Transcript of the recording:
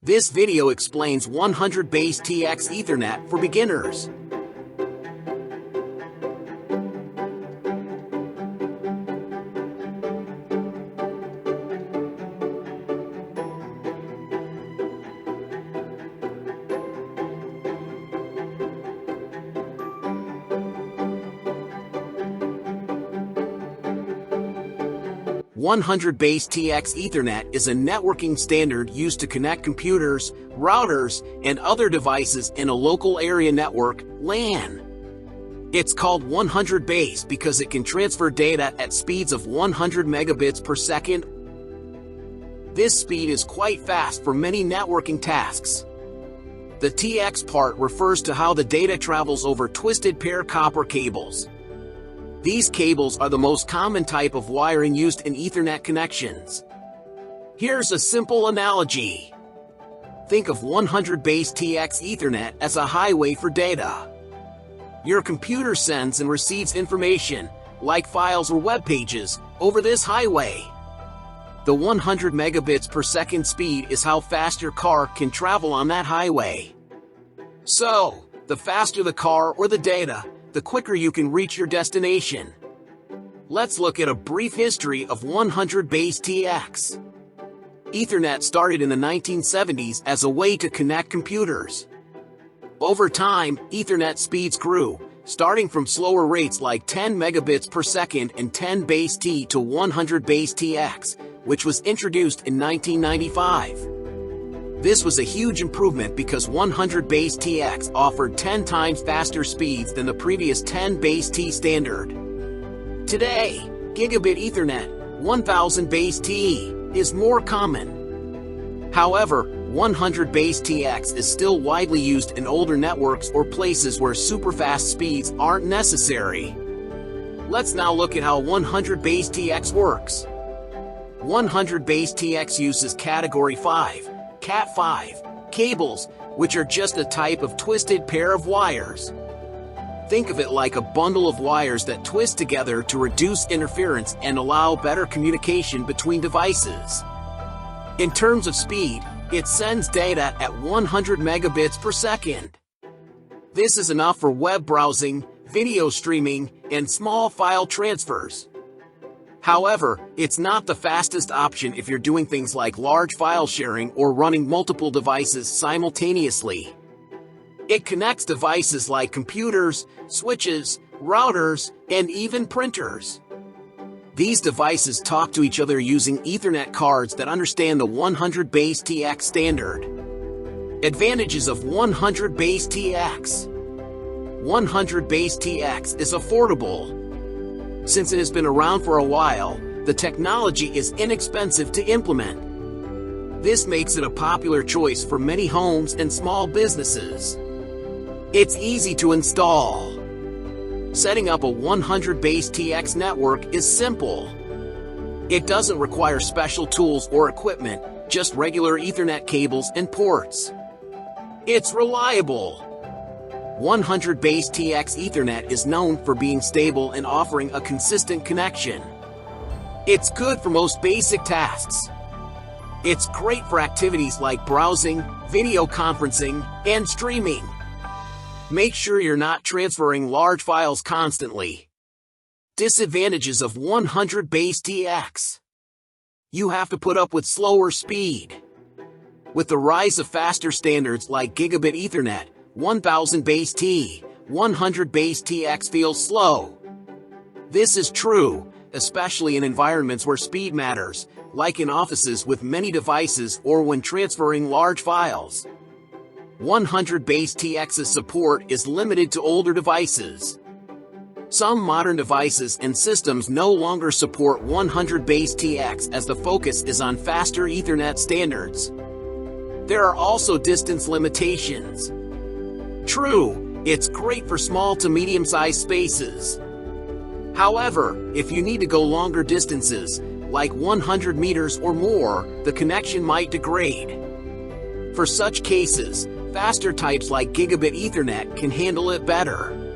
This video explains 100BASE-TX Ethernet for beginners. One 100BASE-TX Ethernet is a networking standard used to connect computers, routers, and other devices in a local area network, LAN. It's called 100BASE because it can transfer data at speeds of 100 megabits per second. This speed is quite fast for many networking tasks. The TX part refers to how the data travels over twisted pair copper cables. These cables are the most common type of wiring used in Ethernet connections. Here's a simple analogy. Think of 100BASE-TX Ethernet as a highway for data. Your computer sends and receives information, like files or web pages, over this highway. The 100 megabits per second speed is how fast your car can travel on that highway. So, the faster the car or the data, the quicker you can reach your destination. Let's look at a brief history of 100BASE-TX. Ethernet started in the 1970s as a way to connect computers. Over time, Ethernet speeds grew, starting from slower rates like 10 megabits per second and 10 base T to 100BASE-TX, which was introduced in 1995. This was a huge improvement because 100BASE-TX offered 10 times faster speeds than the previous 10 base T standard. Today, Gigabit Ethernet, 1000 base T, is more common. However, 100BASE-TX is still widely used in older networks or places where super-fast speeds aren't necessary. Let's now look at how 100BASE-TX works. 100BASE-TX uses Category 5. Cat5 cables, which are just a type of twisted pair of wires. Think of it like a bundle of wires that twist together to reduce interference and allow better communication between devices. In terms of speed, it sends data at 100 megabits per second. This is enough for web browsing, video streaming, and small file transfers. However, it's not the fastest option if you're doing things like large file sharing or running multiple devices simultaneously. It connects devices like computers, switches, routers, and even printers. These devices talk to each other using Ethernet cards that understand the 100BASE-TX standard. Advantages of 100BASE-TX. 100BASE-TX is affordable. Since it has been around for a while, the technology is inexpensive to implement. This makes it a popular choice for many homes and small businesses. It's easy to install. Setting up a 100BASE-TX network is simple. It doesn't require special tools or equipment, just regular Ethernet cables and ports. It's reliable. 100BASE-TX Ethernet is known for being stable and offering a consistent connection. It's good for most basic tasks. It's great for activities like browsing, video conferencing, and streaming. Make sure you're not transferring large files constantly. Disadvantages of 100BASE-TX. You have to put up with slower speed. With the rise of faster standards like Gigabit Ethernet, 1000 base T, 100BASE-TX feels slow. This is true, especially in environments where speed matters, like in offices with many devices or when transferring large files. 100BASE-TX's support is limited to older devices. Some modern devices and systems no longer support 100BASE-TX as the focus is on faster Ethernet standards. There are also distance limitations. True, it's great for small to medium-sized spaces. However, if you need to go longer distances, like 100 meters or more, the connection might degrade. For such cases, faster types like Gigabit Ethernet can handle it better.